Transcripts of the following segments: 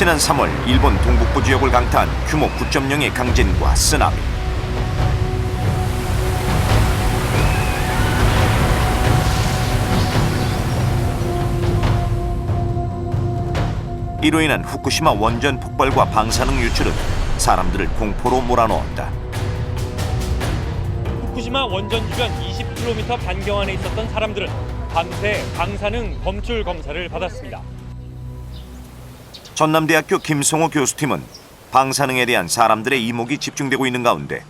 지난 3월 일본 동북부 지역을 강타한 규모 9.0의 강진과 쓰나미. 이로 인한 후쿠시마 원전 폭발과 방사능 유출은 사람들을 공포로 몰아넣었다. 후쿠시마 원전 주변 20km 반경 안에 있었던 사람들은 밤새 방사능 검출 검사를 받았습니다. 전남대학교 김성호 교수팀은 방사능에 대한 사람들의 이목이 집중되고 있는 가운데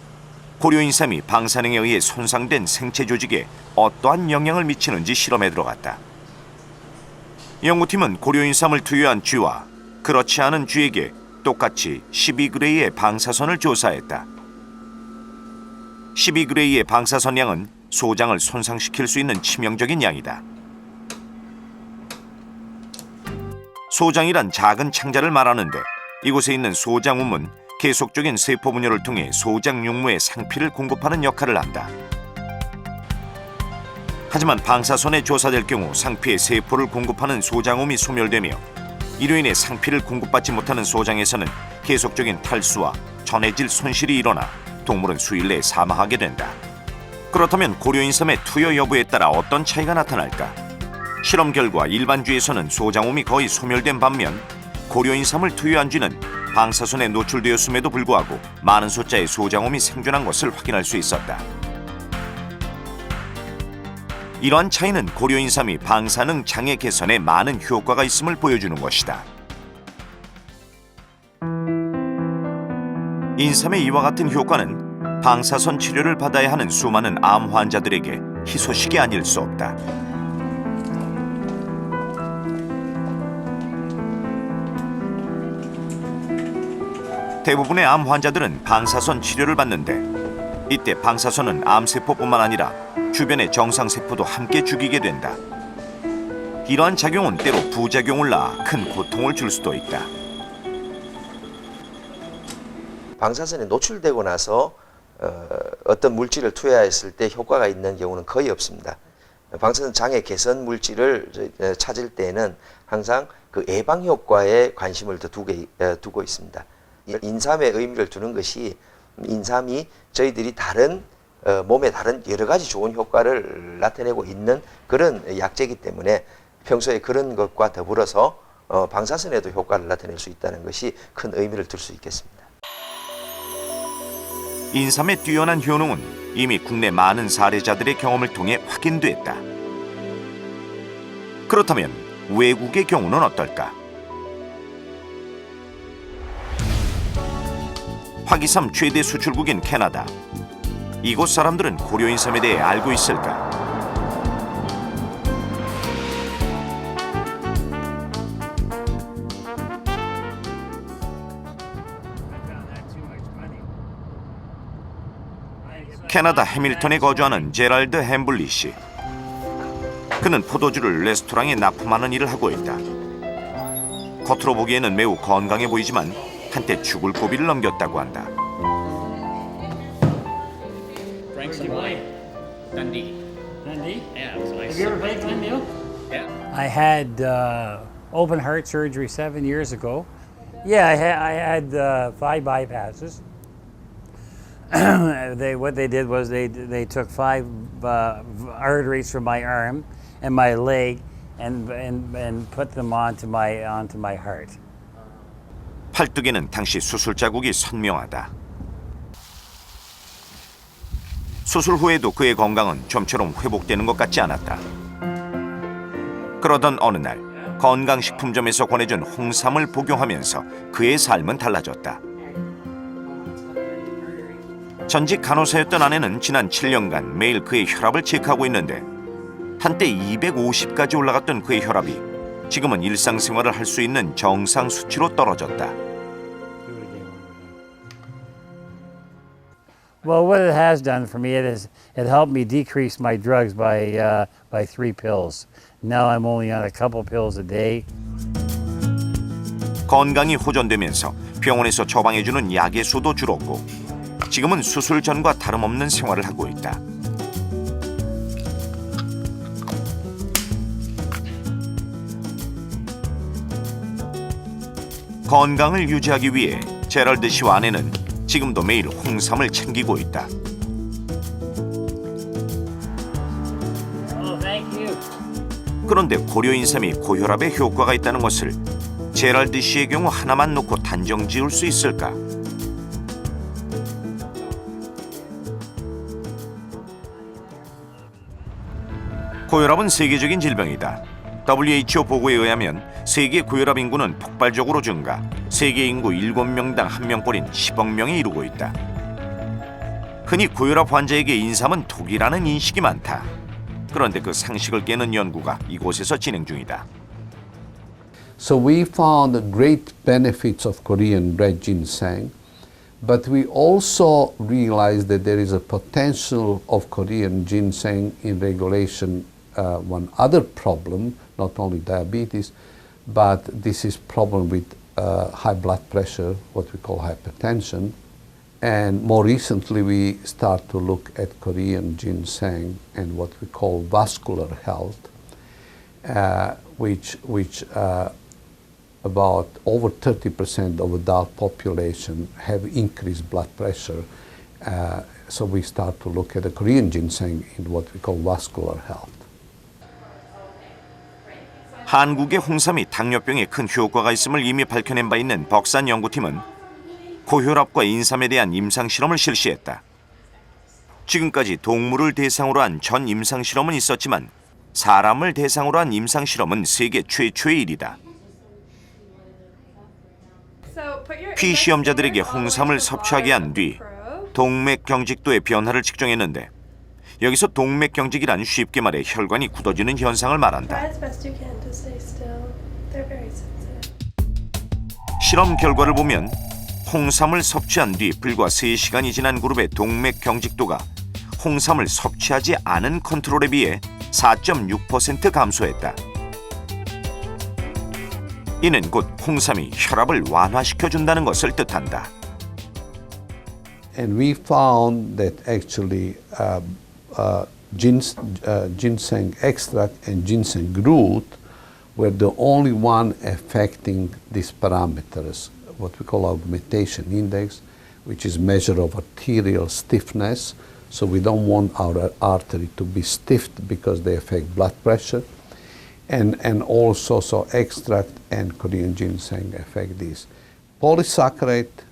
고려인삼이 방사능에 의해 손상된 생체 조직에 어떠한 영향을 미치는지 실험에 들어갔다. 연구팀은 고려인삼을 투여한 쥐와 그렇지 않은 쥐에게 똑같이 12그레이의 방사선을 조사했다. 12그레이의 방사선 양은 소장을 손상시킬 수 있는 치명적인 양이다. 소장이란 작은 창자를 말하는데 이곳에 있는 소장움은 계속적인 세포 분열을 통해 소장 육모에 상피를 공급하는 역할을 한다. 하지만 방사선에 조사될 경우 상피에 세포를 공급하는 소장움이 소멸되며 이로 인해 상피를 공급받지 못하는 소장에서는 계속적인 탈수와 전해질 손실이 일어나 동물은 수일 내에 사망하게 된다. 그렇다면 고려인삼의 투여 여부에 따라 어떤 차이가 나타날까? 실험 결과 일반 쥐에서는 소장움이 거의 소멸된 반면 고려인삼을 투여한 쥐는 방사선에 노출되었음에도 불구하고 많은 숫자의 소장움이 생존한 것을 확인할 수 있었다. 이러한 차이는 고려인삼이 방사능 장애 개선에 많은 효과가 있음을 보여주는 것이다. 인삼의 이와 같은 효과는 방사선 치료를 받아야 하는 수많은 암 환자들에게 희소식이 아닐 수 없다. 대부분의 암 환자들은 방사선 치료를 받는데 이때 방사선은 암세포뿐만 아니라 주변의 정상세포도 함께 죽이게 된다. 이러한 작용은 때로 부작용을 낳아 큰 고통을 줄 수도 있다. 방사선에 노출되고 나서 어떤 물질을 투여했을 때 효과가 있는 경우는 거의 없습니다. 방사선 장애 개선 물질을 찾을 때에는 항상 그 예방 효과에 관심을 더 두고 있습니다. 인삼에 의미를 두는 것이 인삼이 저희들이 다른 몸에 다른 여러 가지 좋은 효과를 나타내고 있는 그런 약재이기 때문에 평소에 그런 것과 더불어서 방사선에도 효과를 나타낼 수 있다는 것이 큰 의미를 둘 수 있겠습니다. 인삼의 뛰어난 효능은 이미 국내 많은 사례자들의 경험을 통해 확인됐다. 그렇다면 외국의 경우는 어떨까? 화기삼 최대 수출국인 캐나다. 이곳 사람들은 고려인삼에 대해 알고 있을까? 캐나다 해밀턴에 거주하는 제랄드 햄블리 씨. 그는 포도주를 레스토랑에 납품하는 일을 하고 있다. 겉으로 보기에는 매우 건강해 보이지만 한때 죽을 고비를 넘겼다고 한다. Dundee. Dundee? Yeah, it was nice. Have you ever played Glenmeal? Yeah. I had open heart surgery 7 years ago. Yeah, I had 5 bypasses. What they did was they took 5 arteries from my arm and my leg and put them onto my heart. 팔뚝에는 당시 수술 자국이 선명하다. 수술 후에도 그의 건강은 좀처럼 회복되는 것 같지 않았다. 그러던 어느 날 건강식품점에서 권해준 홍삼을 복용하면서 그의 삶은 달라졌다. 전직 간호사였던 아내는 지난 7년간 매일 그의 혈압을 체크하고 있는데 한때 250까지 올라갔던 그의 혈압이 지금은 일상생활을 할 수 있는 정상 수치로 떨어졌다. Well, what it has done for me, it helped me decrease my drugs by 3 pills. Now I'm only on a couple pills a day. 건강이 호전되면서 병원에서 처방해주는 약의 수도 줄었고 지금은 수술 전과 다름없는 생활을 하고 있다. 건강을 유지하기 위해 제럴드 씨와 아내는 지금도 매일 홍삼을 챙기고 있다. Oh, thank you. 그런데 고려 인삼이 고혈압에 효과가 있다는 것을 제럴드 씨의 경우 하나만 놓고 단정 지을 수 있을까? 고혈압은 세계적인 질병이다. WHO 보고에 의하면 세계 고혈압 인구는 폭발적으로 증가, 세계 인구 7명당 1명꼴인 10억 명에 이르고 있다. 흔히 고혈압 환자에게 인삼은 독이라는 인식이 많다. 그런데 그 상식을 깨는 연구가 이곳에서 진행 중이다. So we found the great benefits of Korean red ginseng, but we also realized that there is a potential of Korean ginseng in regulation one other problem, not only diabetes, but this is problem with high blood pressure, what we call hypertension. And more recently, we start to look at Korean ginseng and what we call vascular health, which about over 30% of adult population have increased blood pressure. So we start to look at the Korean ginseng in what we call vascular health. 한국의 홍삼이 당뇨병에 큰 효과가 있음을 이미 밝혀낸 바 있는 벅산 연구팀은 고혈압과 인삼에 대한 임상 실험을 실시했다. 지금까지 동물을 대상으로 한 전 임상 실험은 있었지만 사람을 대상으로 한 임상 실험은 세계 최초의 일이다. 피시험자들에게 홍삼을 섭취하게 한 뒤 동맥 경직도의 변화를 측정했는데 여기서 동맥 경직이란 쉽게 말해 혈관이 굳어지는 현상을 말한다. 실험 결과를 보면 홍삼을 섭취한 뒤 불과 3시간이 지난 그룹의 동맥 경직도가 홍삼을 섭취하지 않은 컨트롤에 비해 4.6% 감소했다. 이는 곧 홍삼이 혈압을 완화시켜준다는 것을 뜻한다. And we found that actually ginseng extract and ginseng root were the only one affecting these parameters, what we call augmentation index, which is measure of arterial stiffness. So we don't want our artery to be stiffed because they affect blood pressure. And also, so extract and Korean ginseng affect this. Polysaccharide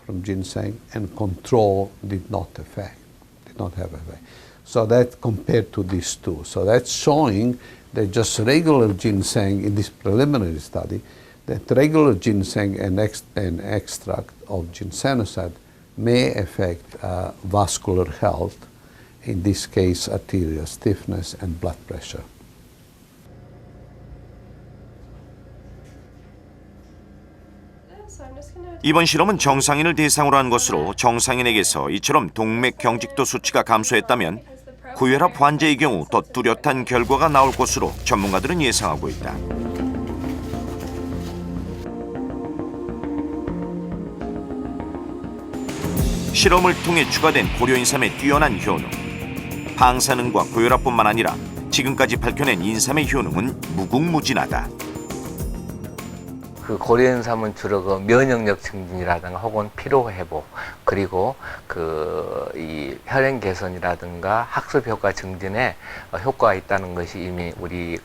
from ginseng and control did not have effect. So that compared to these two. So that's showing that just regular ginseng in this preliminary study, that regular ginseng and extract of ginsenoside may affect vascular health, in this case arterial stiffness and blood pressure. 이번 실험은 정상인을 대상으로 한 것으로 정상인에게서 이처럼 동맥 경직도 수치가 감소했다면 고혈압 환자의 경우 더 뚜렷한 결과가 나올 것으로 전문가들은 예상하고 있다. 실험을 통해 추가된 고려인삼의 뛰어난 효능. 방사능과 고혈압뿐만 아니라 지금까지 밝혀낸 인삼의 효능은 무궁무진하다. 그 고려인삼은 주로 그 면역력 증진이라든가 혹은 피로 회복 그리고 이 혈행 개선이라든가 학습 효과 증진에 효과가 있다는 것이 이미 우리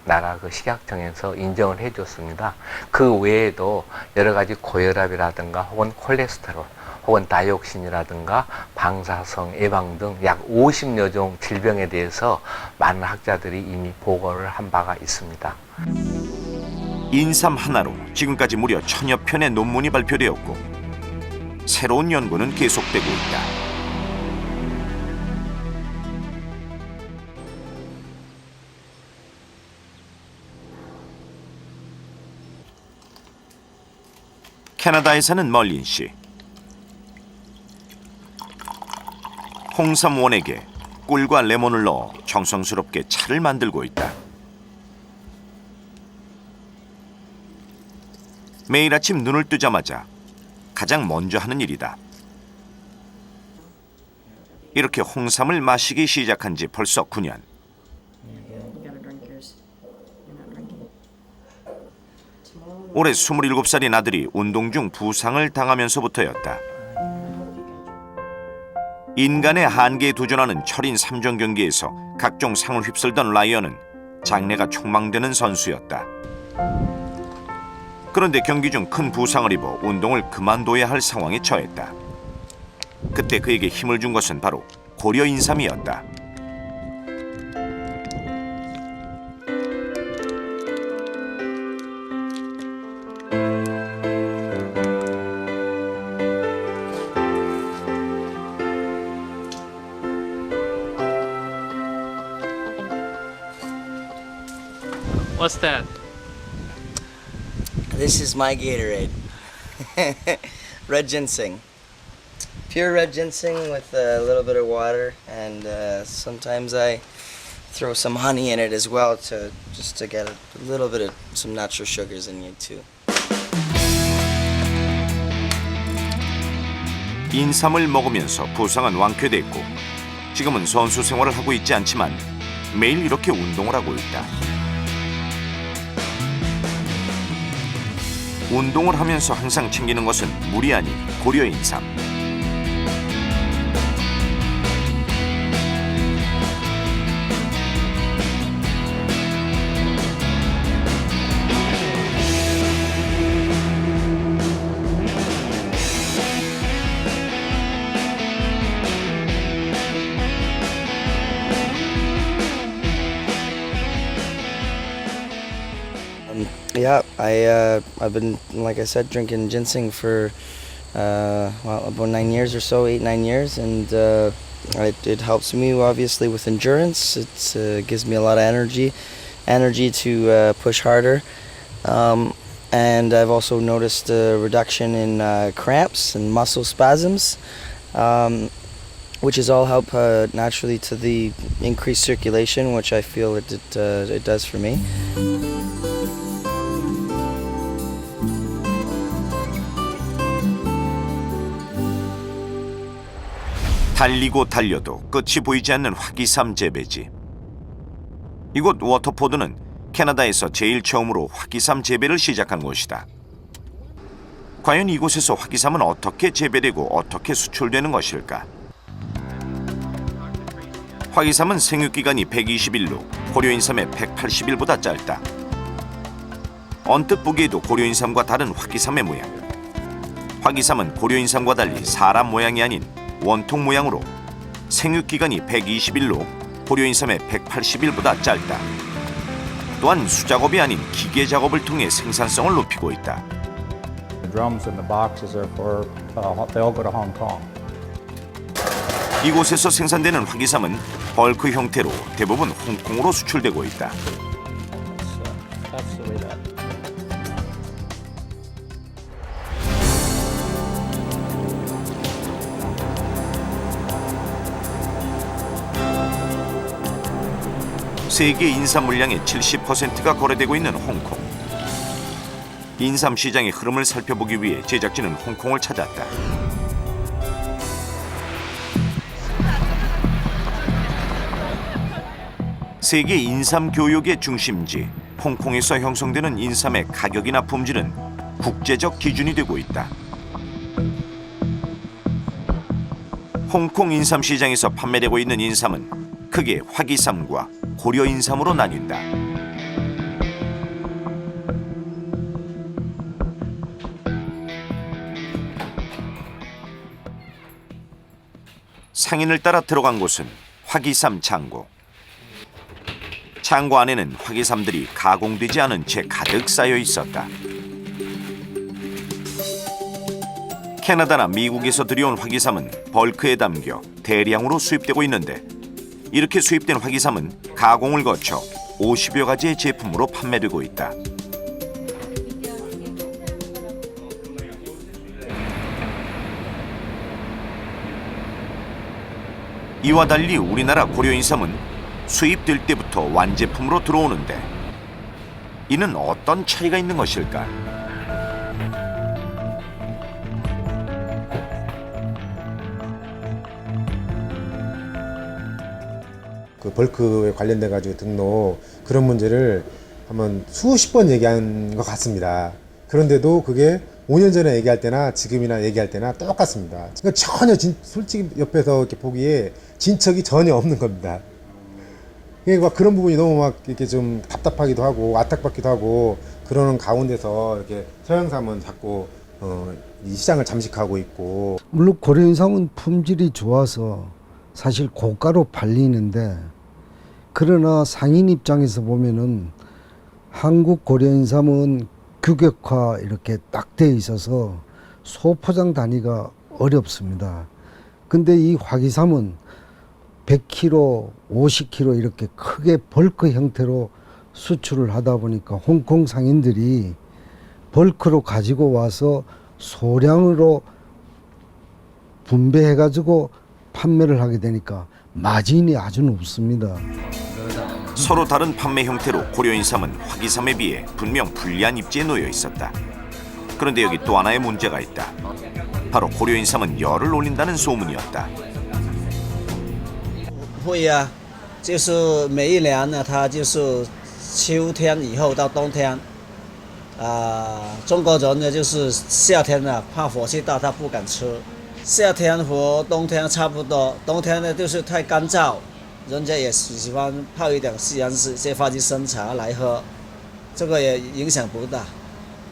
나라 그 식약청에서 인정을 해줬습니다. 그 외에도 여러 가지 고혈압이라든가 혹은 콜레스테롤 혹은 다이옥신이라든가 방사성 예방 등 약 50여 종 질병에 대해서 많은 학자들이 이미 보고를 한 바가 있습니다. 인삼 하나로 지금까지 무려 1000여 편의 논문이 발표되었고 새로운 연구는 계속되고 있다. 캐나다에 사는 멀린 씨. 홍삼 원액에 꿀과 레몬을 넣어 정성스럽게 차를 만들고 있다. 매일 아침 눈을 뜨자마자 가장 먼저 하는 일이다. 이렇게 홍삼을 마시기 시작한 지 벌써 9년. 올해 27살인 아들이 운동 중 부상을 당하면서부터였다. 인간의 한계에 도전하는 철인 3종 경기에서 각종 상을 휩쓸던 라이언은 장래가 촉망되는 선수였다. 그런데 경기 중 큰 부상을 입어 운동을 그만둬야 할 상황에 처했다. 그때 그에게 힘을 준 것은 바로 고려 인삼이었다. What's that? This is my Gatorade. Red ginseng. Pure red ginseng with a little bit of water, and sometimes I throw some honey in it as well to get a little bit of some natural sugars in you too. 인삼을 먹으면서 부상은 완쾌됐고 지금은 선수 생활을 하고 있지 않지만 매일 이렇게 운동을 하고 있다. 운동을 하면서 항상 챙기는 것은 물이 아닌 고려 인삼. Yeah, I've been, like I said, drinking ginseng for about 9 years or so, 8-9 years, and it helps me obviously with endurance. It gives me a lot of energy to push harder, and I've also noticed a reduction in cramps and muscle spasms, which is all help naturally to the increased circulation, which I feel it does for me. 달리고 달려도 끝이 보이지 않는 화기삼 재배지. 이곳 워터포드는 캐나다에서 제일 처음으로 화기삼 재배를 시작한 곳이다. 과연 이곳에서 화기삼은 어떻게 재배되고 어떻게 수출되는 것일까? 화기삼은 생육기간이 120일로 고려인삼의 180일보다 짧다. 언뜻 보기에도 고려인삼과 다른 화기삼의 모양. 화기삼은 고려인삼과 달리 사람 모양이 아닌 원통 모양으로 생육기간이 120일로 고려인삼의 180일보다 짧다. 또한 수작업이 아닌 기계 작업을 통해 생산성을 높이고 있다. The drums and the boxes are for they all go to Hong Kong. 이곳에서 생산되는 화기삼은 벌크 형태로 대부분 홍콩으로 수출되고 있다. That's the way that. 세계 인삼 물량의 70%가 거래되고 있는 홍콩. 인삼 시장의 흐름을 살펴보기 위해 제작진은 홍콩을 찾았다. 세계 인삼 교역의 중심지 홍콩에서 형성되는 인삼의 가격이나 품질은 국제적 기준이 되고 있다. 홍콩 인삼 시장에서 판매되고 있는 인삼은 크게 화기삼과 고려 인삼으로 나뉜다. 상인을 따라 들어간 곳은 화기삼 창고. 창고 안에는 화기삼들이 가공되지 않은 채 가득 쌓여 있었다. 캐나다나 미국에서 들여온 화기삼은 벌크에 담겨 대량으로 수입되고 있는데 이렇게 수입된 화기삼은 가공을 거쳐 50여 가지의 제품으로 판매되고 있다. 이와 달리 우리나라 고려인삼은 수입될 때부터 완제품으로 들어오는데 이는 어떤 차이가 있는 것일까? 그 벌크에 관련돼 가지고 등록 그런 문제를 한번 수십 번 얘기한 것 같습니다. 그런데도 그게 5년 전에 얘기할 때나 지금이나 얘기할 때나 똑같습니다. 그러니까 전혀 솔직히 옆에서 이렇게 보기에 진척이 전혀 없는 겁니다. 그러니까 그런 부분이 너무 막 이렇게 좀 답답하기도 하고 안타깝기도 하고 그러는 가운데서 이렇게 서영삼은 자꾸 이 시장을 잠식하고 있고. 물론 고려인삼은 품질이 좋아서 사실 고가로 팔리는데, 그러나 상인 입장에서 보면은 한국 고려인삼은 규격화 이렇게 딱 돼 있어서 소포장 단위가 어렵습니다. 근데 이 화기삼은 100kg, 50kg 이렇게 크게 벌크 형태로 수출을 하다 보니까 홍콩 상인들이 벌크로 가지고 와서 소량으로 분배해가지고 판매를 하게 되니까 마진이 아주 높습니다. 서로 다른 판매 형태로 고려인삼은 화기삼에 비해 분명 불리한 입지에 놓여 있었다. 그런데 여기 또 하나의 문제가 있다. 바로 고려인삼은 열을 올린다는 소문이었다. 会啊，就是每一年呢，它就是秋天以后到冬天，中国人呢就是夏天呢怕火气大，他不敢吃。夏天和冬天差不多，冬天呢就是太干燥，人家也喜欢泡一点西洋些花旗参茶来喝，这个也影响不大。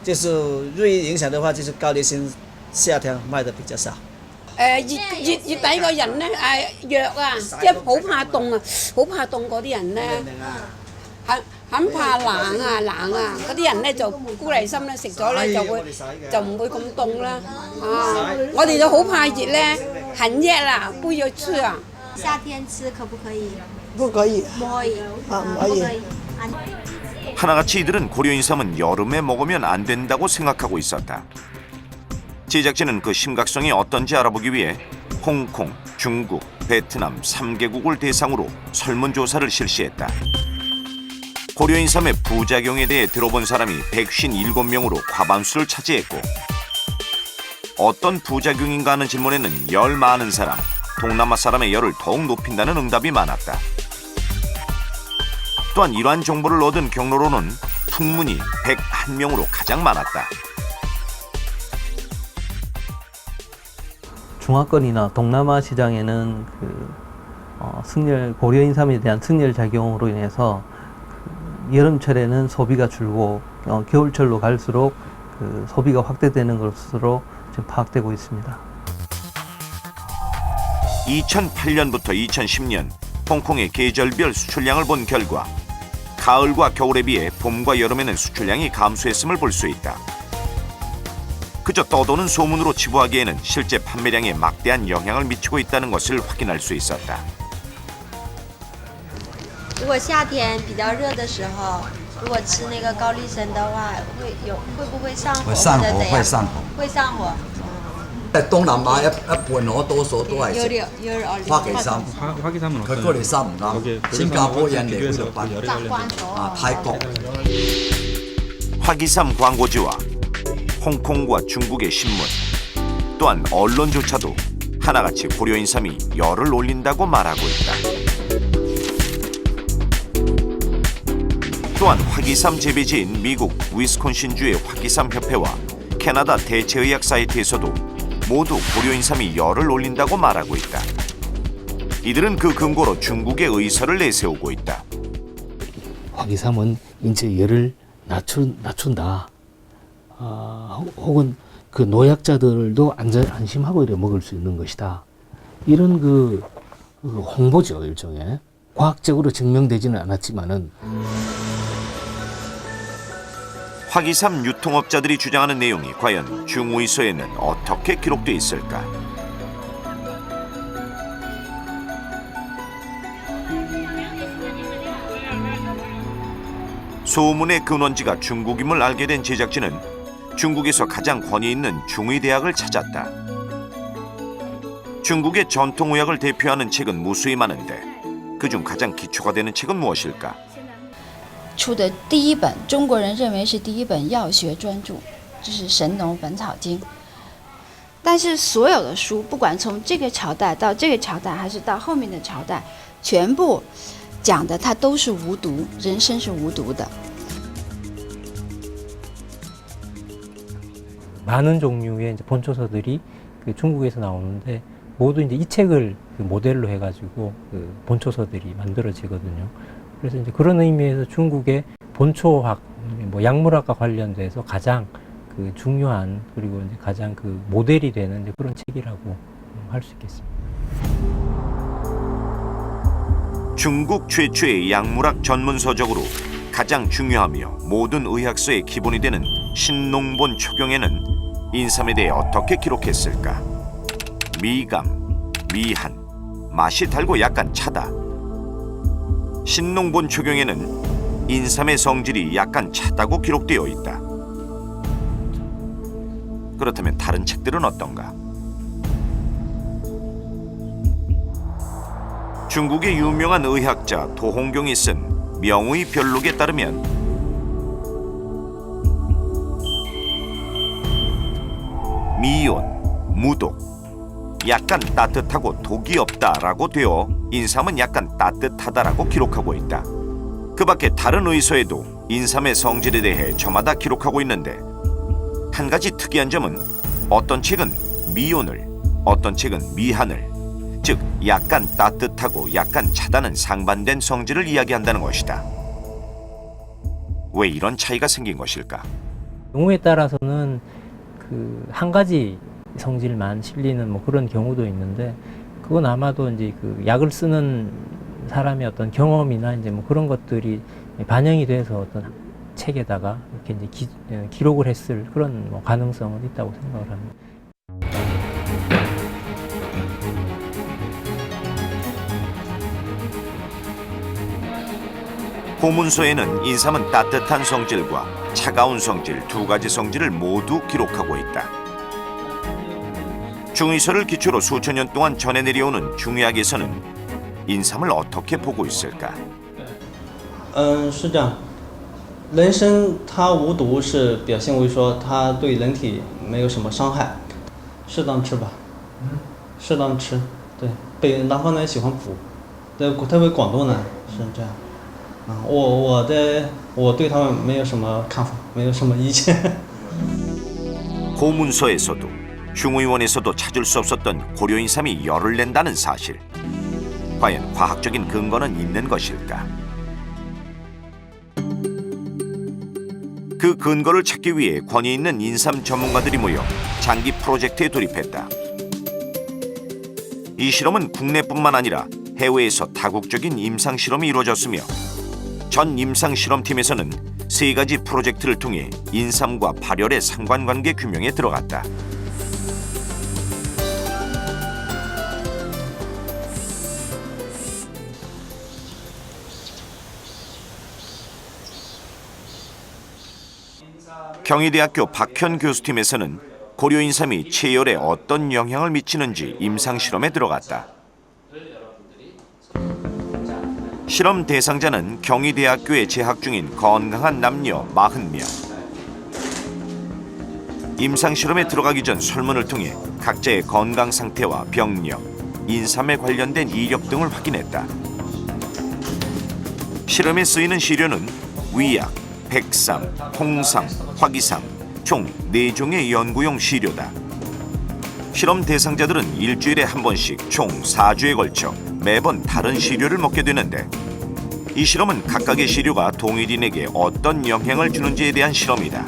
就是最影響的話，就是高麗參夏天賣得比較少。熱底個人咧弱啊，即係好怕凍啊，好怕凍嗰啲人咧，很怕冷啊，嗰啲人咧就高麗參咧食咗咧就唔會咁凍啦。我哋就好怕熱咧，很熱啦，不要吃啊。夏天吃可不可以？不可以，不可以，不可以。 하나같이 이들은 고려인삼은 여름에 먹으면 안 된다고 생각하고 있었다. 제작진은 그 심각성이 어떤지 알아보기 위해 홍콩, 중국, 베트남 3개국을 대상으로 설문조사를 실시했다. 고려인삼의 부작용에 대해 들어본 사람이 157명으로 과반수를 차지했고, 어떤 부작용인가 하는 질문에는 열 많은 사람, 동남아 사람의 열을 더욱 높인다는 응답이 많았다. 또한 이러한 정보를 얻은 경로로는 풍문이 101명으로 가장 많았다. 중화권이나 동남아 시장에는 승열 고려인삼에 대한 승열 작용으로 인해서 여름철에는 소비가 줄고 겨울철로 갈수록 소비가 확대되는 것으로 지금 파악되고 있습니다. 2008년부터 2010년 홍콩의 계절별 수출량을 본 결과 가을과 겨울에 비해 봄과 여름에는 수출량이 감소했음을 볼 수 있다. 그저 떠도는 소문으로 치부하기에는 실제 판매량에 막대한 영향을 미치고 있다는 것을 확인할 수 있었다. 如果夏天比较热的时候，如果吃那个高丽参的话，会不会上火？会上火，会上火，会上火。在东南亞一半多數都係食花旗參， 화기삼은佢高麗參唔啱，新加坡、印尼、菲律賓、泰國。 화기삼 광고지와 홍콩과 중국의 신문, 또한 언론조차도 하나같이 고려인삼이 열을 올린다고 말하고 있다. 또한 화기삼 재배지인 미국 위스콘신주의 화기삼 협회와 캐나다 대체의학 사이트에서도 모두 고려인삼이 열을 올린다고 말하고 있다. 이들은 그 근거로 중국의 의사를 내세우고 있다. 화기삼은 인체 열을 낮춘다. 혹은 그 노약자들도 안심하고 이렇게 먹을 수 있는 것이다. 이런 그 홍보죠, 일종의. 과학적으로 증명되지는 않았지만은. 화기삼 유통업자들이 주장하는 내용이 과연 중의서에는 어떻게 기록돼 있을까? 소문의 근원지가 중국임을 알게 된 제작진은 중국에서 가장 권위 있는 중의대학을 찾았다. 중국의 전통의학을 대표하는 책은 무수히 많은데 그중 가장 기초가 되는 책은 무엇일까? 出的第一本，中国人认为是第一本药学专著，就是《神农本草经》。但是所有的书，不管从这个朝代到这个朝代，还是到后面的朝代，全部讲的它都是无毒，人参是无毒的。 많은 종류의 이제 본초서들이 그 중국에서 나오는데 모두 이제 이 책을 그 모델로 해가지고 그 본초서들이 만들어지거든요. 그래서 이제 그런 의미에서 중국의 본초학, 뭐 약물학과 관련돼서 가장 그 중요한 그리고 이제 가장 그 모델이 되는 이제 그런 책이라고 할 수 있겠습니다. 중국 최초의 약물학 전문서적으로 가장 중요하며 모든 의학서의 기본이 되는 신농본 초경에는 인삼에 대해 어떻게 기록했을까? 미감, 미한, 맛이 달고 약간 차다. 신농본 초경에는 인삼의 성질이 약간 차다고 기록되어 있다. 그렇다면 다른 책들은 어떤가? 중국의 유명한 의학자 도홍경이 쓴 명의 별록에 따르면 미온, 무독, 약간 따뜻하고 독이 없다라고 되어 인삼은 약간 따뜻하다라고 기록하고 있다. 그 밖에 다른 의서에도 인삼의 성질에 대해 저마다 기록하고 있는데 한 가지 특이한 점은 어떤 책은 미온을, 어떤 책은 미한을, 즉 약간 따뜻하고 약간 차다는 상반된 성질을 이야기한다는 것이다. 왜 이런 차이가 생긴 것일까? 경우에 따라서는 그 한 가지 성질만 실리는 뭐 그런 경우도 있는데 그건 아마도 이제 그 약을 쓰는 사람의 어떤 경험이나 이제 뭐 그런 것들이 반영이 돼서 어떤 책에다가 이렇게 이제 기록을 했을 그런 뭐 가능성은 있다고 생각을 합니다. 고문서에는 인삼은 따뜻한 성질과 차가운 성질 두 가지 성질을 모두 기록하고 있다. 중의서를 기초로 수천 년 동안 전해 내려오는 중의학에서는 인삼을 어떻게 보고 있을까? 是这样，人参它无毒是表现为说它对人体没有什么伤害，适当吃吧，适当吃，对，南方人喜欢补，特别广东人是这样。 我对他们没有什么看法，没有什么意见。 고문서에서도 중의원에서도 찾을 수 없었던 고려인삼이 열을 낸다는 사실. 과연 과학적인 근거는 있는 것일까? 그 근거를 찾기 위해 권위 있는 인삼 전문가들이 모여 장기 프로젝트에 돌입했다. 이 실험은 국내뿐만 아니라 해외에서 다국적인 임상 실험이 이루어졌으며 전 임상 실험팀에서는 세 가지 프로젝트를 통해 인삼과 발열의 상관관계 규명에 들어갔다. 경희대학교 박현 교수팀에서는 고려인삼이 체열에 어떤 영향을 미치는지 임상 실험에 들어갔다. 실험 대상자는 경희대학교에 재학 중인 건강한 남녀 40명. 임상 실험에 들어가기 전 설문을 통해 각자의 건강 상태와 병력, 인삼에 관련된 이력 등을 확인했다. 실험에 쓰이는 시료는 위약, 백삼, 홍삼, 화기삼 총 4종의 연구용 시료다. 실험 대상자들은 일주일에 한 번씩 총 4주에 걸쳐 매번 다른 시료를 먹게 되는데 이 실험은 각각의 시료가 동일인에게 어떤 영향을 주는지에 대한 실험이다.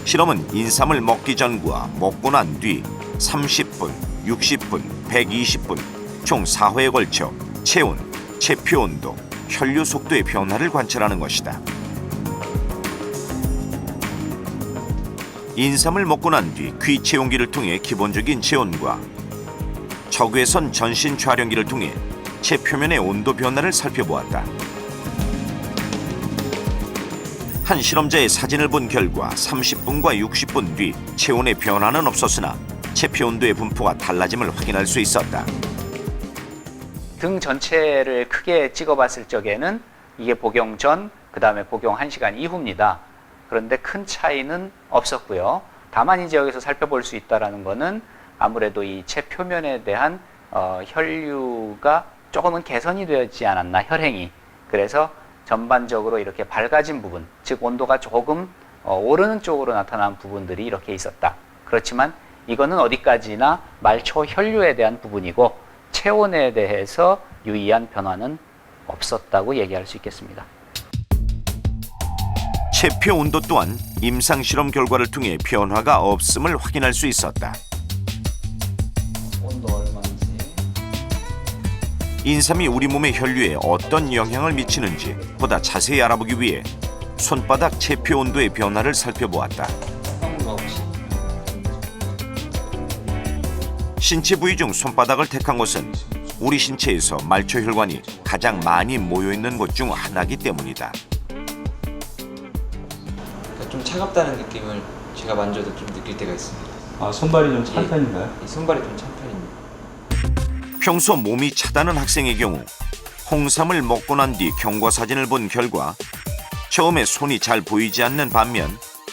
실험은 인삼을 먹기 전과 먹고 난 뒤 30분, 60분, 120분 총 4회에 걸쳐 체온, 체표 온도, 혈류 속도의 변화를 관찰하는 것이다. 인삼을 먹고 난 뒤 귀 체온기를 통해 기본적인 체온과 적외선 전신 촬영기를 통해 체표면의 온도 변화를 살펴보았다. 한 실험자의 사진을 본 결과 30분과 60분 뒤 체온의 변화는 없었으나 체표 온도의 분포가 달라짐을 확인할 수 있었다. 등 전체를 크게 찍어봤을 적에는 이게 복용 전, 그 다음에 복용 1시간 이후입니다. 그런데 큰 차이는 없었고요. 다만 이제 여기서 살펴볼 수 있다는 것은 아무래도 이 체표면에 대한 혈류가 조금은 개선이 되지 않았나, 혈행이. 그래서 전반적으로 이렇게 밝아진 부분, 즉 온도가 조금 오르는 쪽으로 나타난 부분들이 이렇게 있었다. 그렇지만 이거는 어디까지나 말초 혈류에 대한 부분이고 체온에 대해서 유의한 변화는 없었다고 얘기할 수 있겠습니다. 체표 온도 또한 임상 실험 결과를 통해 변화가 없음을 확인할 수 있었다. 온도 얼마인지. 인삼이 우리 몸의 혈류에 어떤 영향을 미치는지 보다 자세히 알아보기 위해 손바닥 체표 온도의 변화를 살펴보았다. 신체 부위 중 손바닥을 택한 것은 우리 신체에서 말초 혈관이 가장 많이 모여 있는 곳 중 하나이기 때문이다. 좀 차갑다는 느낌을 제가 만져도 좀 느낄 때가 있습니다. 아, 손발이 좀 찬 편인가요? 손발이 좀 찬 편입니다. 평소 몸이 차다는 학생의 경우 홍삼을 먹고 난 뒤 경과 사진을 본 결과 처음에 손이 잘 보이지 않는 반면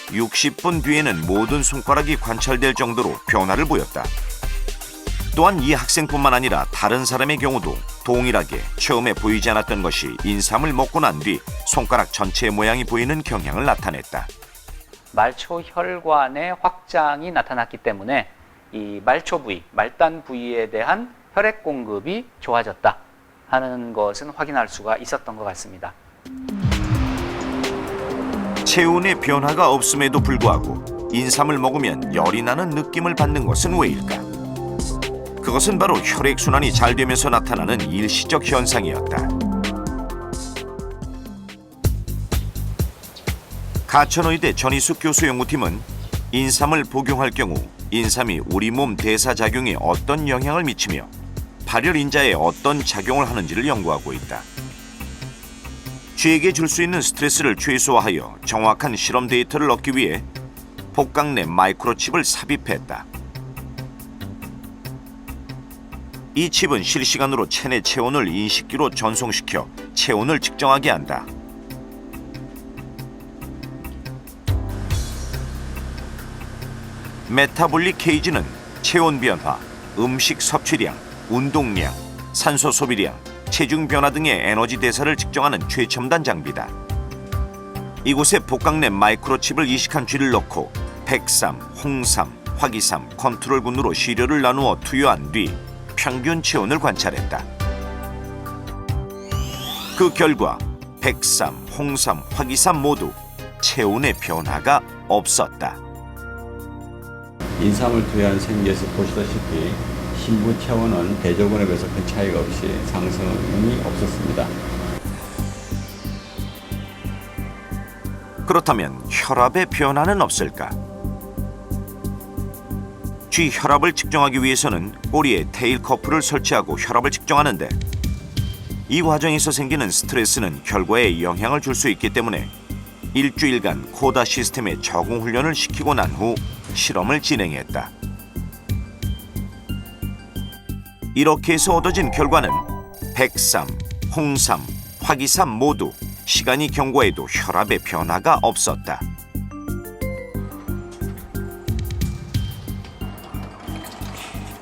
60분 뒤에는 모든 손가락이 관찰될 정도로 변화를 보였다. 또한 이 학생뿐만 아니라 다른 사람의 경우도 동일하게 처음에 보이지 않았던 것이 인삼을 먹고 난 뒤 손가락 전체의 모양이 보이는 경향을 나타냈다. 말초 혈관의 확장이 나타났기 때문에 이 말초 부위, 말단 부위에 대한 혈액 공급이 좋아졌다 하는 것은 확인할 수가 있었던 것 같습니다. 체온의 변화가 없음에도 불구하고 인삼을 먹으면 열이 나는 느낌을 받는 것은 왜일까? 그것은 바로 혈액순환이 잘 되면서 나타나는 일시적 현상이었다. 가천의대 전희숙 교수 연구팀은 인삼을 복용할 경우 인삼이 우리 몸 대사작용에 어떤 영향을 미치며 발열인자에 어떤 작용을 하는지를 연구하고 있다. 쥐에게 줄 수 있는 스트레스를 최소화하여 정확한 실험 데이터를 얻기 위해 복강 내 마이크로칩을 삽입했다. 이 칩은 실시간으로 체내 체온을 인식기로 전송시켜 체온을 측정하게 한다. 메타볼릭 케이지는 체온 변화, 음식 섭취량, 운동량, 산소 소비량, 체중 변화 등의 에너지 대사를 측정하는 최첨단 장비다. 이곳에 복강 내 마이크로칩을 이식한 쥐를 넣고 백삼, 홍삼, 화기삼, 컨트롤군으로 시료를 나누어 투여한 뒤 평균 체온을 관찰했다. 그 결과 백삼, 홍삼, 화기삼 모두 체온의 변화가 없었다. 인삼을 투여한 생리에서 보시다시피 신부 체온은 대조군에 비해서 큰 차이가 없이 상승이 없었습니다. 그렇다면 혈압의 변화는 없을까? 쥐 혈압을 측정하기 위해서는 꼬리에 테일 커프를 설치하고 혈압을 측정하는데 이 과정에서 생기는 스트레스는 결과에 영향을 줄 수 있기 때문에 일주일간 코다 시스템에 적응 훈련을 시키고 난 후 실험을 진행했다. 이렇게 해서 얻어진 결과는 백삼, 홍삼, 화기삼 모두 시간이 경과해도 혈압의 변화가 없었다.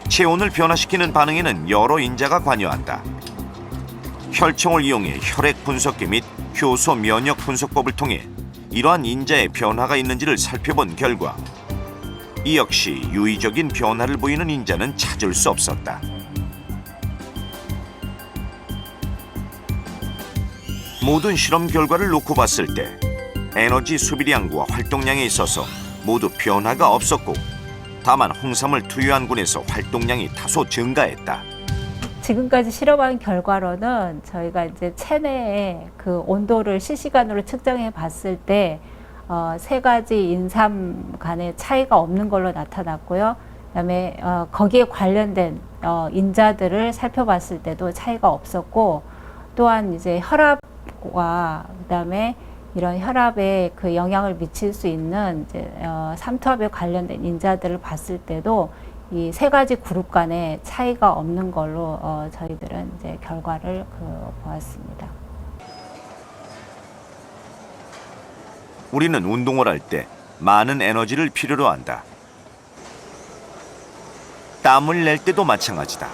체온을 변화시키는 반응에는 여러 인자가 관여한다. 혈청을 이용해 혈액 분석기 및 효소 면역 분석법을 통해 이러한 인자의 변화가 있는지를 살펴본 결과 이 역시 유의적인 변화를 보이는 인자는 찾을 수 없었다. 모든 실험 결과를 놓고 봤을 때 에너지 소비량과 활동량에 있어서 모두 변화가 없었고 다만 홍삼을 투여한 군에서 활동량이 다소 증가했다. 지금까지 실험한 결과로는 저희가 이제 체내의 그 온도를 실시간으로 측정해 봤을 때 세 가지 인삼 간의 차이가 없는 걸로 나타났고요. 그다음에 거기에 관련된 인자들을 살펴봤을 때도 차이가 없었고 또한 이제 혈압과 그다음에 이런 혈압에 그 영향을 미칠 수 있는 이제 삼투압에 관련된 인자들을 봤을 때도 이 세 가지 그룹 간의 차이가 없는 걸로 저희들은 이제 결과를 보았습니다. 우리는 운동을 할 때 많은 에너지를 필요로 한다. 땀을 낼 때도 마찬가지다.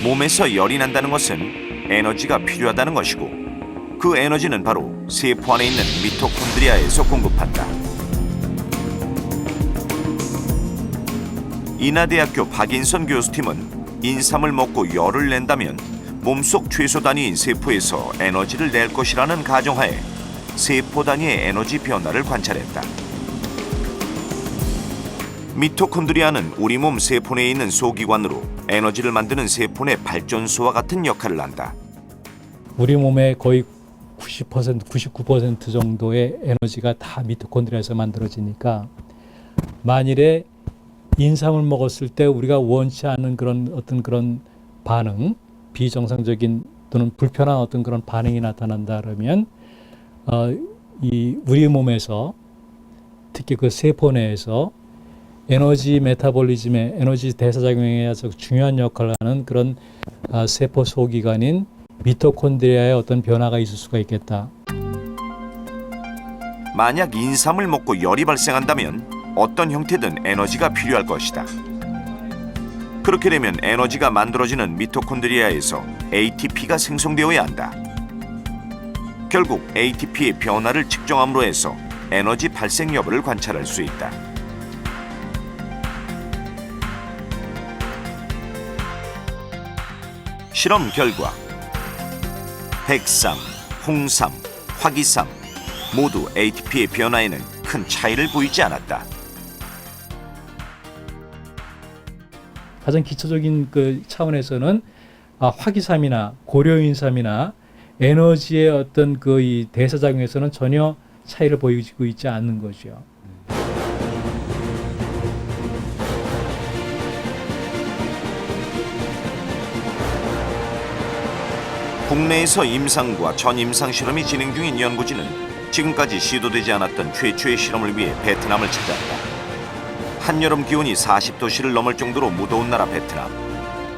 몸에서 열이 난다는 것은 에너지가 필요하다는 것이고 그 에너지는 바로 세포 안에 있는 미토콘드리아에서 공급한다. 인하대학교 박인선 교수팀은 인삼을 먹고 열을 낸다면 몸속 최소 단위인 세포에서 에너지를 낼 것이라는 가정하에 세포 단위의 에너지 변화를 관찰했다. 미토콘드리아는 우리 몸 세포 내에 있는 소기관으로 에너지를 만드는 세포 내 발전소와 같은 역할을 한다. 우리 몸의 거의 90%, 99% 정도의 에너지가 다 미토콘드리아에서 만들어지니까 만일에 인삼을 먹었을 때 우리가 원치 않는 그런 반응, 비정상적인 또는 불편한 어떤 그런 반응이 나타난다 그러면 우리 몸에서 특히 그 세포 내에서 에너지 메타볼리즘의 에너지 대사작용에 아주 중요한 역할을 하는 그런 세포 소기관인 미토콘드리아의 어떤 변화가 있을 수가 있겠다. 만약 인삼을 먹고 열이 발생한다면 어떤 형태든 에너지가 필요할 것이다. 그렇게 되면 에너지가 만들어지는 미토콘드리아에서 ATP가 생성되어야 한다. 결국 ATP의 변화를 측정함으로 해서 에너지 발생 여부를 관찰할 수 있다. 실험 결과 백삼, 홍삼, 화기삼 모두 ATP의 변화에는 큰 차이를 보이지 않았다. 가장 기초적인 그 차원에서는 화기삼이나 고려인삼이나 에너지의 어떤 그 이 대사작용에서는 전혀 차이를 보이고 있지 않는 거죠. 국내에서 임상과 전임상 실험이 진행 중인 연구진은 지금까지 시도되지 않았던 최초의 실험을 위해 베트남을 찾았다. 한여름 기온이 40도씨를 넘을 정도로 무더운 나라 베트남.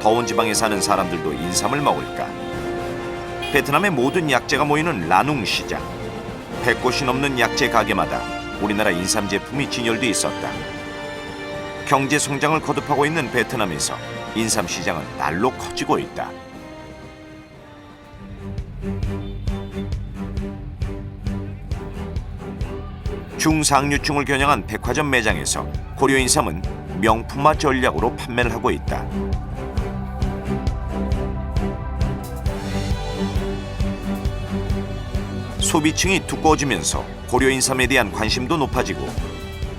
더운 지방에 사는 사람들도 인삼을 먹을까? 베트남의 모든 약재가 모이는 라눅 시장. 100곳이 넘는 약재 가게마다 우리나라 인삼 제품이 진열돼 있었다. 경제 성장을 거듭하고 있는 베트남에서 인삼 시장은 날로 커지고 있다. 중상류층을 겨냥한 백화점 매장에서 고려인삼은 명품화 전략으로 판매를 하고 있다. 소비층이 두꺼워지면서 고려인삼에 대한 관심도 높아지고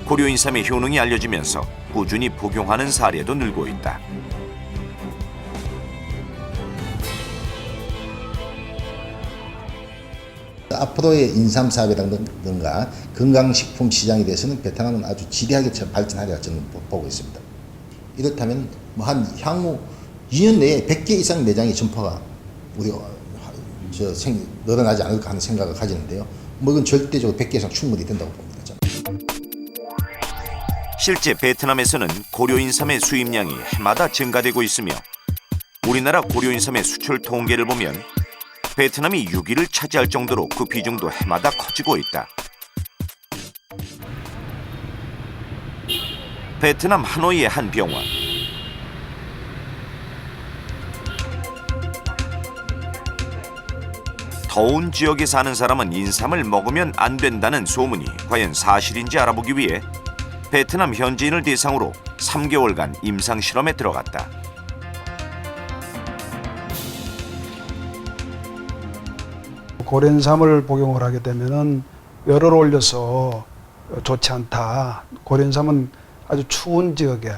고려인삼의 효능이 알려지면서 꾸준히 복용하는 사례도 늘고 있다. 앞으로의 인삼 사업이라든가 건강식품 시장에 대해서는 베트남은 아주 지대하게 발전하리라 저는 보고 있습니다. 이렇다면 한 향후 2년 내에 100개 이상 매장의 점포가 늘어나지 않을까 하는 생각을 가지는데요. 이건 절대적으로 100개 이상 충분히 된다고 봅니다. 저는. 실제 베트남에서는 고려인삼의 수입량이 해마다 증가되고 있으며 우리나라 고려인삼의 수출 통계를 보면 베트남이 6위를 차지할 정도로 그 비중도 해마다 커지고 있다. 베트남 하노이의 한 병원. 더운 지역에 사는 사람은 인삼을 먹으면 안 된다는 소문이 과연 사실인지 알아보기 위해 베트남 현지인을 대상으로 3개월간 임상 실험에 들어갔다. 고려인삼을 복용을 하게 되면은 열을 올려서 좋지 않다. 고려인삼은 아주 추운 지역에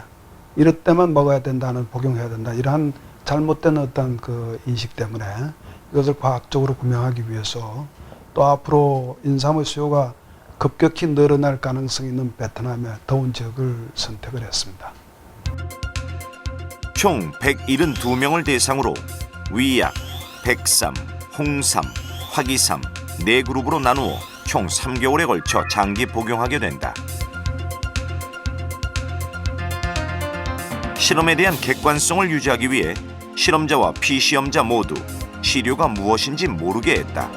이럴 때만 먹어야 된다는 복용해야 된다. 이러한 잘못된 어떤 그 인식 때문에 이것을 과학적으로 구명하기 위해서 또 앞으로 인삼의 수요가 급격히 늘어날 가능성이 있는 베트남의 더운 지역을 선택을 했습니다. 총 172명을 대상으로 위약, 백삼, 홍삼, 화기삼 4그룹으로 나누어 총 3개월에 걸쳐 장기 복용하게 된다. 실험에 대한 객관성을 유지하기 위해 실험자와 피시험자 모두 시료가 무엇인지 모르게 했다.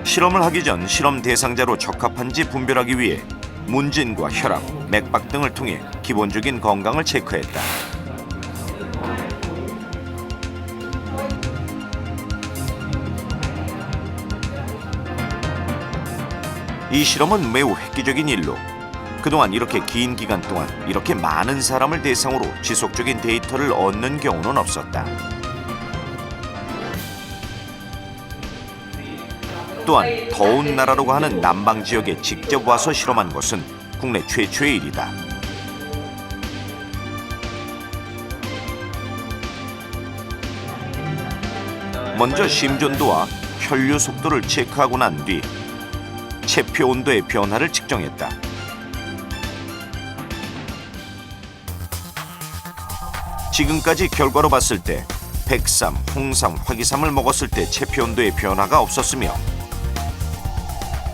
실험을 하기 전 실험 대상자로 적합한지 분별하기 위해 문진과 혈압, 맥박 등을 통해 기본적인 건강을 체크했다. 이 실험은 매우 획기적인 일로 그동안 이렇게 긴 기간 동안 이렇게 많은 사람을 대상으로 지속적인 데이터를 얻는 경우는 없었다. 또한 더운 나라라고 하는 남방 지역에 직접 와서 실험한 것은 국내 최초의 일이다. 먼저 심전도와 혈류 속도를 체크하고 난 뒤 체표 온도의 변화를 측정했다. 지금까지 결과로 봤을 때 백삼, 홍삼, 화기삼을 먹었을 때 체표 온도의 변화가 없었으며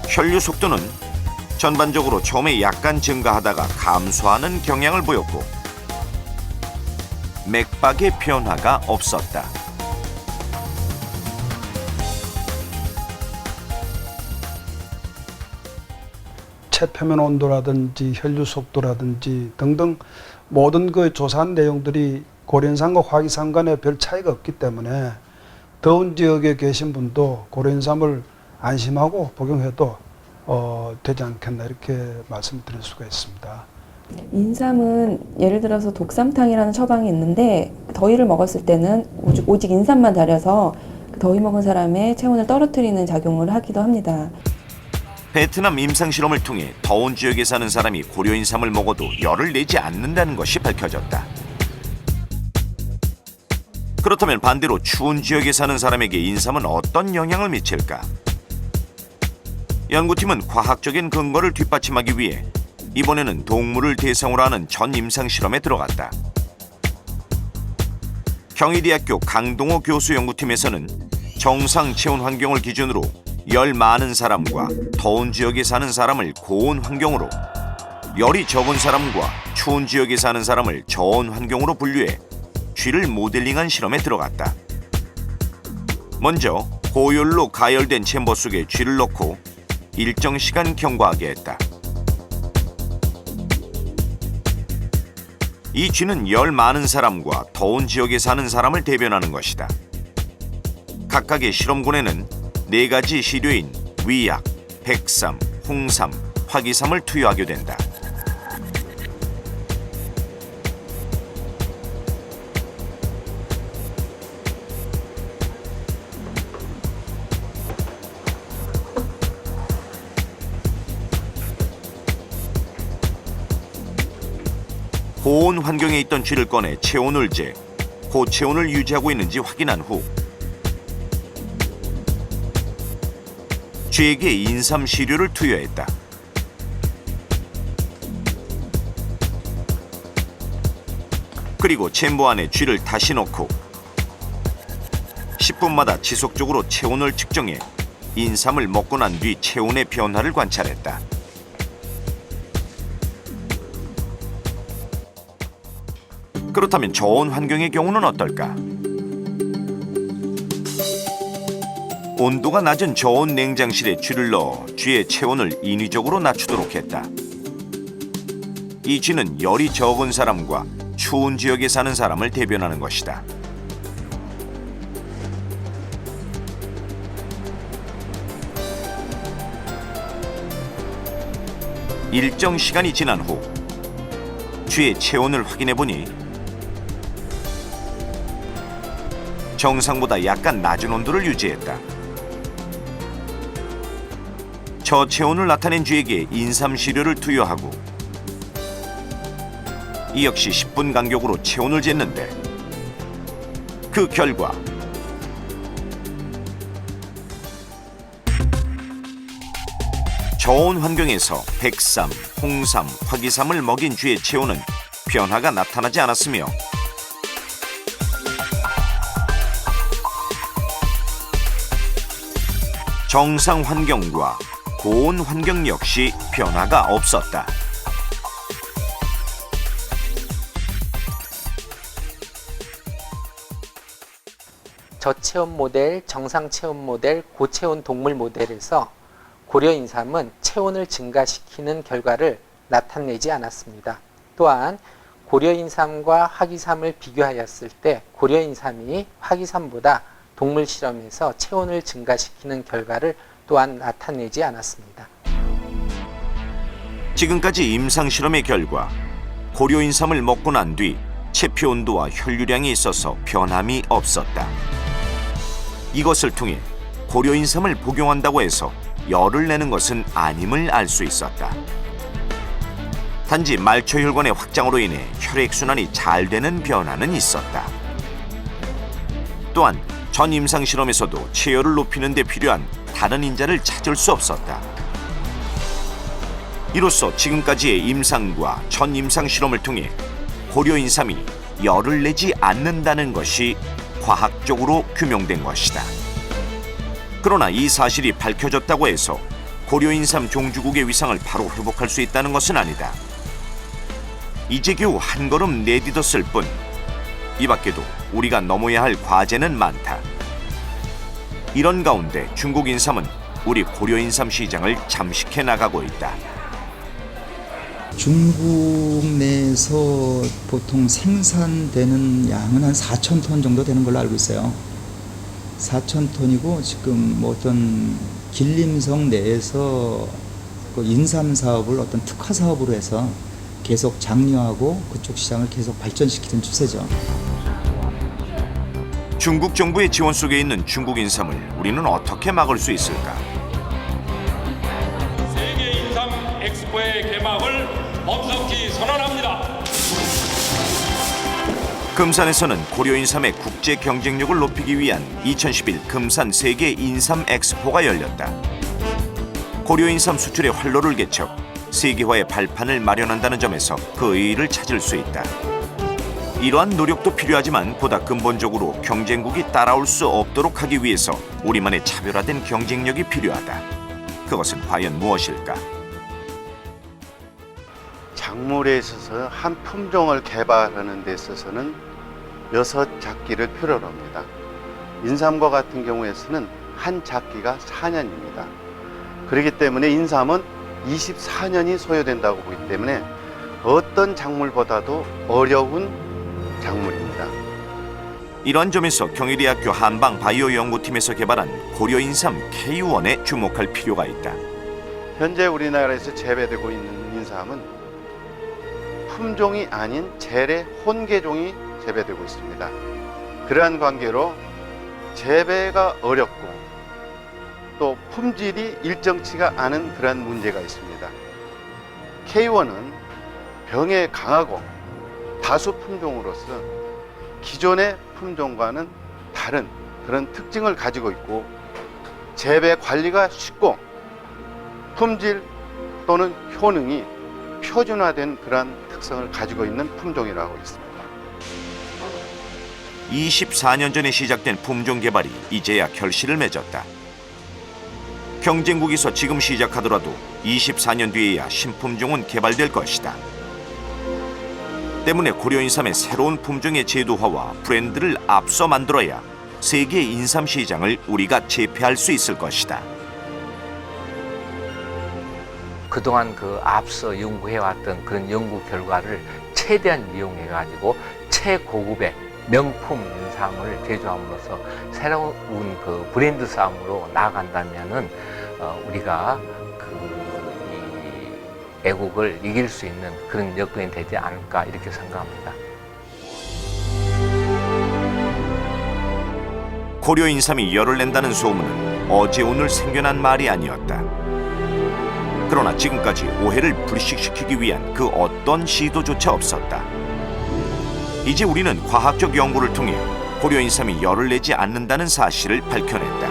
혈류 속도는 전반적으로 처음에 약간 증가하다가 감소하는 경향을 보였고 맥박의 변화가 없었다. 체표면 온도라든지 혈류 속도라든지 등등 모든 그 조사한 내용들이 고려인삼과 화기삼 간에 별 차이가 없기 때문에 더운 지역에 계신 분도 고려인삼을 안심하고 복용해도 되지 않겠나 이렇게 말씀드릴 수가 있습니다. 인삼은 예를 들어서 독삼탕이라는 처방이 있는데 더위를 먹었을 때는 오직 인삼만 달여서 더위 먹은 사람의 체온을 떨어뜨리는 작용을 하기도 합니다. 베트남 임상실험을 통해 더운 지역에 사는 사람이 고려인삼을 먹어도 열을 내지 않는다는 것이 밝혀졌다. 그렇다면 반대로 추운 지역에 사는 사람에게 인삼은 어떤 영향을 미칠까? 연구팀은 과학적인 근거를 뒷받침하기 위해 이번에는 동물을 대상으로 하는 전 임상실험에 들어갔다. 경희대학교 강동호 교수 연구팀에서는 정상 체온 환경을 기준으로 열 많은 사람과 더운 지역에 사는 사람을 고온 환경으로, 열이 적은 사람과 추운 지역에 사는 사람을 저온 환경으로 분류해 쥐를 모델링한 실험에 들어갔다. 먼저 고열로 가열된 챔버 속에 쥐를 넣고 일정 시간 경과하게 했다. 이 쥐는 열 많은 사람과 더운 지역에 사는 사람을 대변하는 것이다. 각각의 실험군에는 4가지 시료인 위약, 백삼, 홍삼, 화기삼을 투여하게 된다. 고온 환경에 있던 쥐를 꺼내 체온을 재 고체온을 유지하고 있는지 확인한 후 쥐에게 인삼 시료를 투여했다. 그리고 챔버 안에 쥐를 다시 넣고 10분마다 지속적으로 체온을 측정해 인삼을 먹고 난 뒤 체온의 변화를 관찰했다. 그렇다면 저온 환경의 경우는 어떨까? 온도가 낮은 저온 냉장실에 쥐를 넣어 쥐의 체온을 인위적으로 낮추도록 했다. 이 쥐는 열이 적은 사람과 추운 지역에 사는 사람을 대변하는 것이다. 일정 시간이 지난 후 쥐의 체온을 확인해 보니 정상보다 약간 낮은 온도를 유지했다. 저체온을 나타낸 쥐에게 인삼 시료를 투여하고 이 역시 10분 간격으로 체온을 쟀는데 그 결과 저온 환경에서 백삼, 홍삼, 화기삼을 먹인 쥐의 체온은 변화가 나타나지 않았으며 정상 환경과 고온 환경 역시 변화가 없었다. 저체온 모델, 정상 체온 모델, 고체온 동물 모델에서 고려인삼은 체온을 증가시키는 결과를 나타내지 않았습니다. 또한 고려인삼과 화기삼을 비교하였을 때 고려인삼이 화기삼보다 동물 실험에서 체온을 증가시키는 결과를 또한 나타내지 않았습니다. 지금까지 임상 실험의 결과 고려인삼을 먹고 난 뒤 체피 온도와 혈류량이 있어서 변함이 없었다. 이것을 통해 고려인삼을 복용한다고 해서 열을 내는 것은 아님을 알 수 있었다. 단지 말초혈관의 확장으로 인해 혈액순환이 잘 되는 변화는 있었다. 또한 전 임상 실험에서도 체열을 높이는 데 필요한 다른 인자를 찾을 수 없었다. 이로써 지금까지의 임상과 전 임상 실험을 통해 고려인삼이 열을 내지 않는다는 것이 과학적으로 규명된 것이다. 그러나 이 사실이 밝혀졌다고 해서 고려인삼 종주국의 위상을 바로 회복할 수 있다는 것은 아니다. 이제 겨우 한 걸음 내딛었을 뿐, 이 밖에도 우리가 넘어야 할 과제는 많다. 이런 가운데 중국 인삼은 우리 고려인삼 시장을 잠식해 나가고 있다. 중국 내에서 보통 생산되는 양은 한 4,000톤 정도 되는 걸로 알고 있어요. 4,000톤이고 지금 뭐 어떤 길림성 내에서 그 인삼 사업을 어떤 특화 사업으로 해서 계속 장려하고 그쪽 시장을 계속 발전시키는 추세죠. 중국 정부의 지원 속에 있는 중국 인삼을 우리는 어떻게 막을 수 있을까? 세계 인삼 엑스포의 개막을 엄석히 선언합니다. 금산에서는 고려인삼의 국제 경쟁력을 높이기 위한 2011 금산 세계 인삼 엑스포가 열렸다. 고려인삼 수출의 활로를 개척, 세계화의 발판을 마련한다는 점에서 그 의의를 찾을 수 있다. 이러한 노력도 필요하지만 보다 근본적으로 경쟁국이 따라올 수 없도록 하기 위해서 우리만의 차별화된 경쟁력이 필요하다. 그것은 과연 무엇일까? 작물에 있어서 한 품종을 개발하는 데 있어서는 6작기를 필요로 합니다. 인삼과 같은 경우에서는 한 작기가 4년입니다. 그렇기 때문에 인삼은 24년이 소요된다고 보기 때문에 어떤 작물보다도 어려운 작물입니다. 이런 점에서 경희대학교 한방바이오연구팀에서 개발한 고려인삼 K1에 주목할 필요가 있다. 현재 우리나라에서 재배되고 있는 인삼은 품종이 아닌 재래 혼계종이 재배되고 있습니다. 그러한 관계로 재배가 어렵고 또 품질이 일정치가 않은 그러한 문제가 있습니다. K1은 병에 강하고 다수 품종으로서 기존의 품종과는 다른 그런 특징을 가지고 있고 재배 관리가 쉽고 품질 또는 효능이 표준화된 그러한 특성을 가지고 있는 품종이라고 있습니다. 24년 전에 시작된 품종 개발이 이제야 결실을 맺었다. 경쟁국에서 지금 시작하더라도 24년 뒤에야 신품종은 개발될 것이다. 때문에 고려인삼의 새로운 품종의 제도화와 브랜드를 앞서 만들어야 세계 인삼 시장을 우리가 제패할 수 있을 것이다. 그동안 그 앞서 연구해왔던 그런 연구 결과를 최대한 이용해가지고 최고급의 명품 인삼을 제조함으로써 새로운 그 브랜드 싸움으로 나아간다면은 우리가 이 애국을 이길 수 있는 그런 여건이 되지 않을까 이렇게 생각합니다. 고려 인삼이 열을 낸다는 소문은 어제 오늘 생겨난 말이 아니었다. 그러나 지금까지 오해를 불식시키기 위한 그 어떤 시도조차 없었다. 이제 우리는 과학적 연구를 통해 고려 인삼이 열을 내지 않는다는 사실을 밝혀냈다.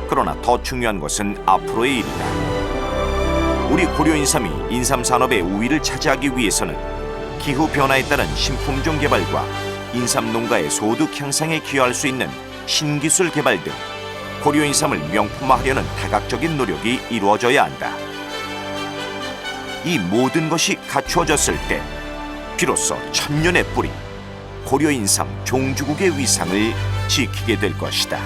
그러나 더 중요한 것은 앞으로의 일이다. 우리 고려 인삼이 인삼 산업의 우위를 차지하기 위해서는 기후 변화에 따른 신품종 개발과 인삼 농가의 소득 향상에 기여할 수 있는 신기술 개발 등 고려 인삼을 명품화하려는 다각적인 노력이 이루어져야 한다. 이 모든 것이 갖추어졌을 때 비로소 천년의 뿌리 고려 인삼 종주국의 위상을 지키게 될 것이다.